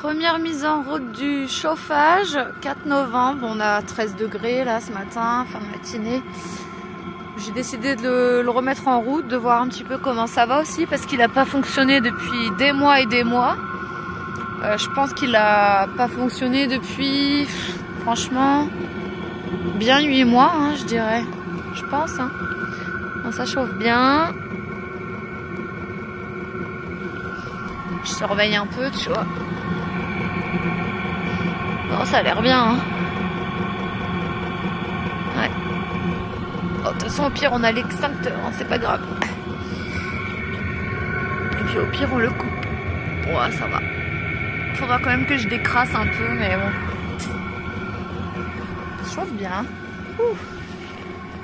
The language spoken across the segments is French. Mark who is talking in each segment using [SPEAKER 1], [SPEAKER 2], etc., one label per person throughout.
[SPEAKER 1] Première mise en route du chauffage, 4 novembre, on a 13 degrés là ce matin, fin de matinée. J'ai décidé de le remettre en route, de voir un petit peu comment ça va aussi, parce qu'il n'a pas fonctionné depuis des mois et des mois. Je pense qu'il n'a pas fonctionné depuis, franchement, bien 8 mois, hein, je dirais. Je pense. Hein. Bon, ça chauffe bien. Je surveille un peu, tu vois. Bon, ça a l'air bien. Hein. Ouais. Oh, de toute façon, au pire, on a l'extincteur, hein, c'est pas grave. Et puis au pire, on le coupe. Ouais, ça va. Faudra quand même que je décrasse un peu, mais bon. Ça chauffe bien. Ouh.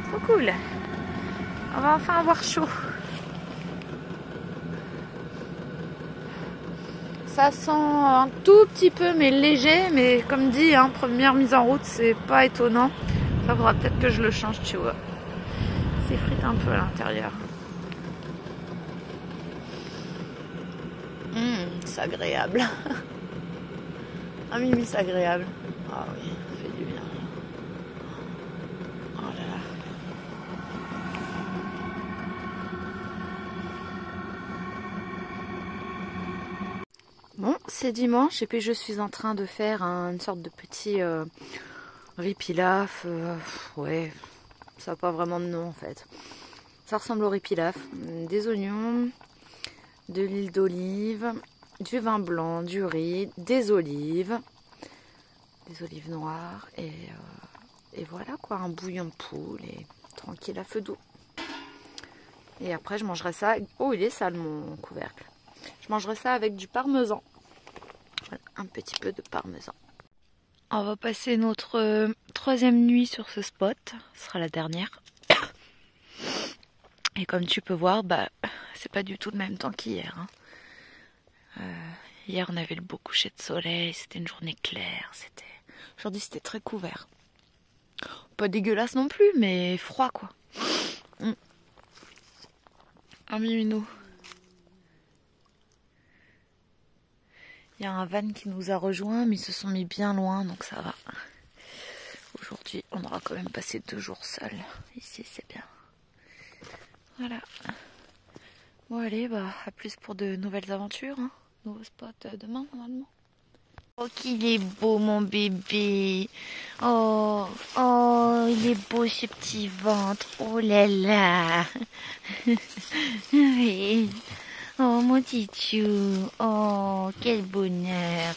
[SPEAKER 1] Trop cool. On va enfin avoir chaud. Ça sent un tout petit peu, mais léger. Mais comme dit, hein, première mise en route, c'est pas étonnant. Ça faudra peut-être que je le change, tu vois. S'effrite un peu à l'intérieur. C'est agréable. Ah oui, c'est agréable. Ah oui, ça fait du bien. Oh là là. Bon, c'est dimanche et puis je suis en train de faire une sorte de petit riz pilaf. Ouais, ça n'a pas vraiment de nom en fait. Ça ressemble au riz pilaf. Des oignons, de l'huile d'olive, du vin blanc, du riz, des olives noires et voilà quoi, un bouillon de poule et tranquille à feu doux. Et après je mangerai ça. Oh, il est sale mon couvercle. Je mangerai ça avec du parmesan. Voilà, un petit peu de parmesan. On va passer notre troisième nuit sur ce spot. Ce sera la dernière. Et comme tu peux voir, bah c'est pas du tout le même temps qu'hier. Hein. Hier on avait le beau coucher de soleil, c'était une journée claire. Aujourd'hui c'était très couvert. Pas dégueulasse non plus, mais froid quoi. Un miminou. Il y a un van qui nous a rejoints, mais ils se sont mis bien loin, donc ça va. Aujourd'hui, on aura quand même passé 2 jours seuls. Ici, c'est bien. Voilà. Bon, allez, bah, à plus pour de nouvelles aventures. Hein. Nouveau spot demain, normalement. Oh, qu'il est beau, mon bébé. Oh, il est beau, ce petit ventre. Oh là là. Oui. Oh mon petit chou, oh quel bonheur.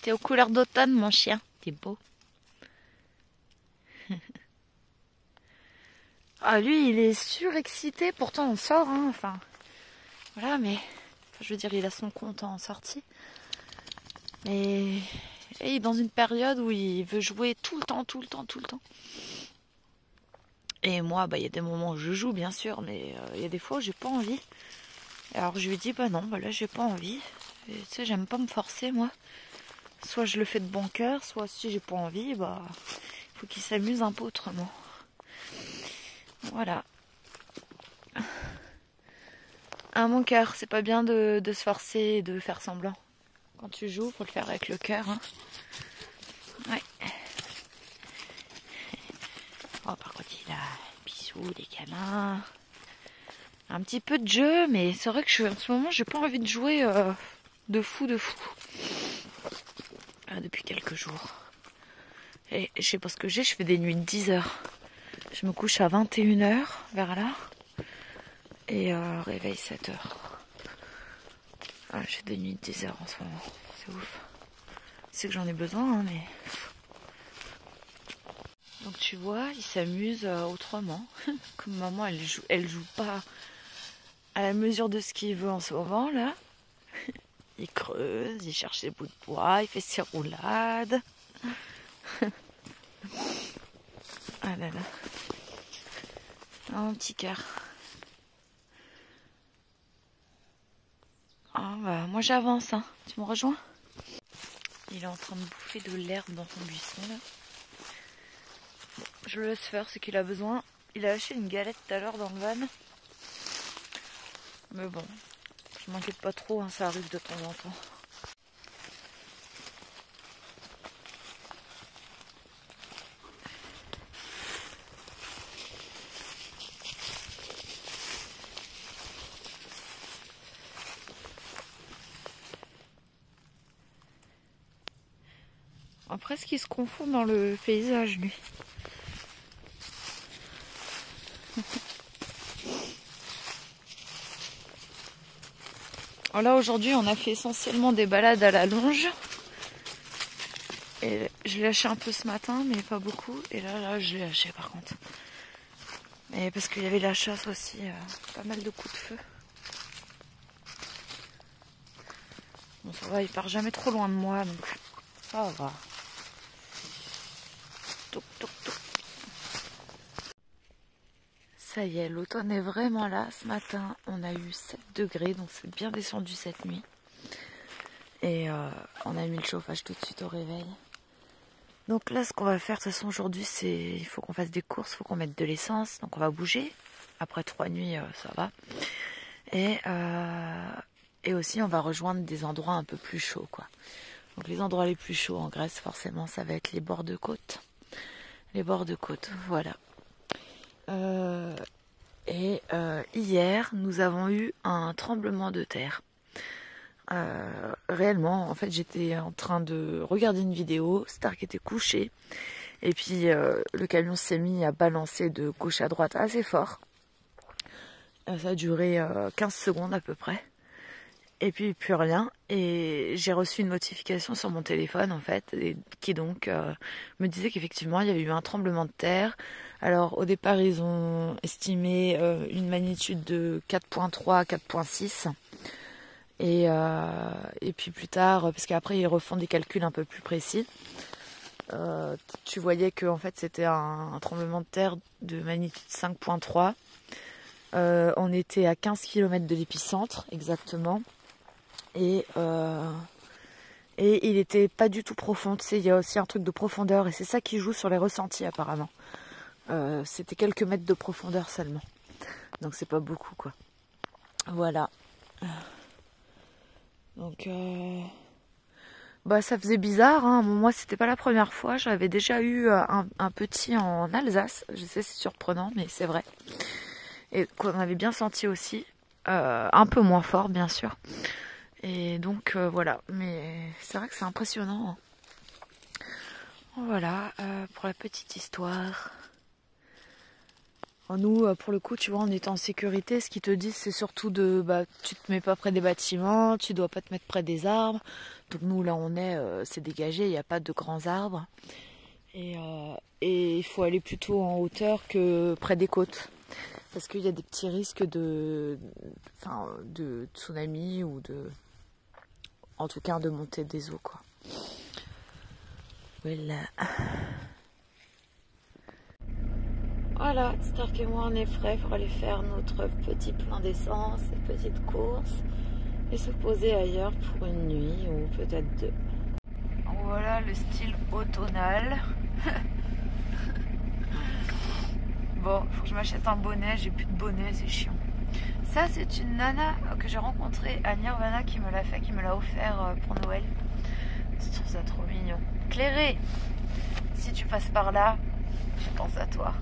[SPEAKER 1] T'es aux couleurs d'automne mon chien, t'es beau. Ah lui il est surexcité, pourtant on sort hein, enfin voilà mais je veux dire il a son compte en sortie. Et il est dans une période où il veut jouer tout le temps. Et moi, bah, y a des moments où je joue, bien sûr, mais il y a des fois où j'ai pas envie. Alors je lui dis, bah non, bah là j'ai pas envie. Et, tu sais, j'aime pas me forcer, moi. Soit je le fais de bon cœur, soit si j'ai pas envie, bah il faut qu'il s'amuse un peu autrement. Voilà. À mon cœur, c'est pas bien de se forcer et de faire semblant. Quand tu joues, faut le faire avec le cœur. Hein. Ouais. Oh, par contre, il a bisous, des câlins. Un petit peu de jeu, mais c'est vrai que en ce moment, j'ai pas envie de jouer de fou. Depuis quelques jours. Et je sais pas ce que je fais des nuits de 10 heures. Je me couche à 21 heures, vers là. Et réveil 7 heures. J'ai des nuits de 10 heures en ce moment. C'est ouf. C'est que j'en ai besoin, hein, mais... Donc tu vois, il s'amuse autrement. Comme maman, elle joue pas à la mesure de ce qu'il veut en ce moment, là. Il creuse, il cherche ses bouts de bois, il fait ses roulades. Ah là là. Oh, mon petit cœur. Ah bah, moi j'avance, hein. Tu me rejoins? Il est en train de bouffer de l'herbe dans son buisson, là. Bon, je le laisse faire, c'est qu'il a besoin. Il a lâché une galette tout à l'heure dans le van. Mais bon, Je m'inquiète pas trop, hein, ça arrive de temps en temps. Après, ce qui se confond dans le paysage, lui. Là, aujourd'hui, on a fait essentiellement des balades à la longe. Et je l'ai lâché un peu ce matin, mais pas beaucoup. Et là, je l'ai lâché par contre. Et parce qu'il y avait la chasse aussi, pas mal de coups de feu. Bon, ça va, il part jamais trop loin de moi, donc ça va. Toc, toc, toc. Ça y est, l'automne est vraiment là. Ce matin, on a eu 7 degrés, donc c'est bien descendu cette nuit. Et on a mis le chauffage tout de suite au réveil. Donc là, ce qu'on va faire, de toute façon, aujourd'hui, c'est il faut qu'on fasse des courses, il faut qu'on mette de l'essence. Donc on va bouger. Après 3 nuits, ça va. Et aussi, on va rejoindre des endroits un peu plus chauds, quoi. Donc les endroits les plus chauds en Grèce, forcément, ça va être les bords de côte. Les bords de côte, voilà. Hier, nous avons eu un tremblement de terre. Réellement, en fait, j'étais en train de regarder une vidéo, Stark était couché, et puis le camion s'est mis à balancer de gauche à droite assez fort. Ça a duré 15 secondes à peu près. Et puis plus rien. Et j'ai reçu une notification sur mon téléphone en fait, qui donc me disait qu'effectivement il y avait eu un tremblement de terre. Alors au départ ils ont estimé une magnitude de 4.3 à 4.6. Et puis plus tard, parce qu'après ils refont des calculs un peu plus précis, tu voyais que en fait c'était un tremblement de terre de magnitude 5.3. On était à 15 km de l'épicentre exactement. Et il était pas du tout profond. Tu sais, il y a aussi un truc de profondeur et c'est ça qui joue sur les ressentis apparemment. C'était quelques mètres de profondeur seulement. Donc c'est pas beaucoup quoi. Voilà. Donc bah ça faisait bizarre, hein. Moi c'était pas la première fois. J'avais déjà eu un petit en Alsace. Je sais c'est surprenant mais c'est vrai. Et qu'on avait bien senti aussi. Un peu moins fort bien sûr. Et donc voilà, mais c'est vrai que c'est impressionnant. Voilà, pour la petite histoire. Nous, pour le coup, tu vois, on est en sécurité. Ce qu'ils te disent, c'est surtout tu te mets pas près des bâtiments, tu dois pas te mettre près des arbres. Donc nous, là, on est, c'est dégagé, il n'y a pas de grands arbres. Et il faut aller plutôt en hauteur que près des côtes. Parce qu'il y a des petits risques de tsunami ou en tout cas de montée des eaux quoi. Voilà, Stark et moi on est prêts pour aller faire notre petit plein d'essence et petite course et se poser ailleurs pour une nuit ou peut-être 2. Voilà le style automnal. Bon, faut que je m'achète un bonnet, j'ai plus de bonnet, c'est chiant. Ça, c'est une nana que j'ai rencontrée à Nirvana qui me l'a fait, qui me l'a offert pour Noël. Je trouve ça trop mignon. Clairé, si tu passes par là, je pense à toi.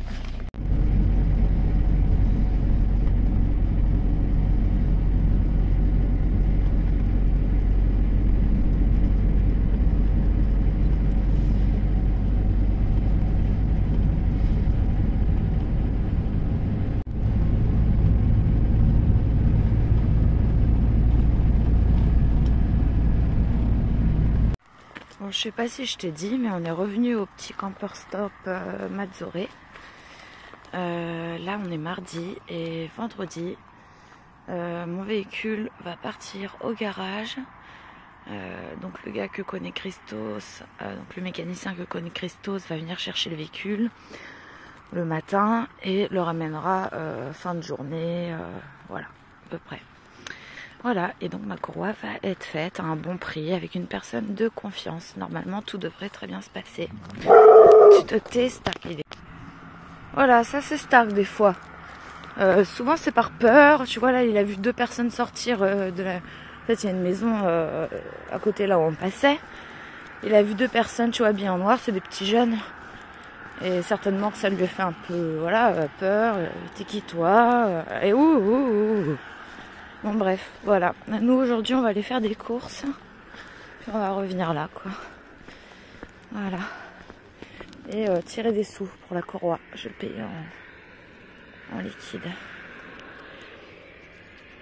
[SPEAKER 1] Bon, je sais pas si je t'ai dit, mais on est revenu au petit camper stop Mazoré. Là, on est mardi et vendredi. Mon véhicule va partir au garage. Donc le gars que connaît Christos, donc le mécanicien que connaît Christos va venir chercher le véhicule le matin et le ramènera fin de journée, voilà, à peu près. Voilà, et donc ma courroie va être faite à un bon prix avec une personne de confiance. Normalement, tout devrait très bien se passer. Tu te tais, Stark. Voilà, ça c'est Stark des fois. Souvent c'est par peur. Tu vois là, il a vu 2 personnes sortir de la... En fait, il y a une maison à côté là où on passait. Il a vu 2 personnes, tu vois, habillées en noir, c'est des petits jeunes. Et certainement que ça lui a fait un peu, voilà, peur. T'es qui toi? Et ouh. Bon bref, voilà. Nous aujourd'hui on va aller faire des courses. Puis on va revenir là, quoi. Voilà. Et tirer des sous pour la courroie. Je vais payer en liquide.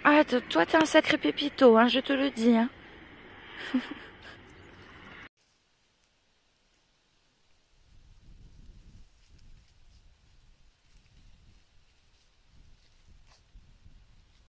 [SPEAKER 1] Ah, toi t'es un sacré pépito, hein, je te le dis. Hein.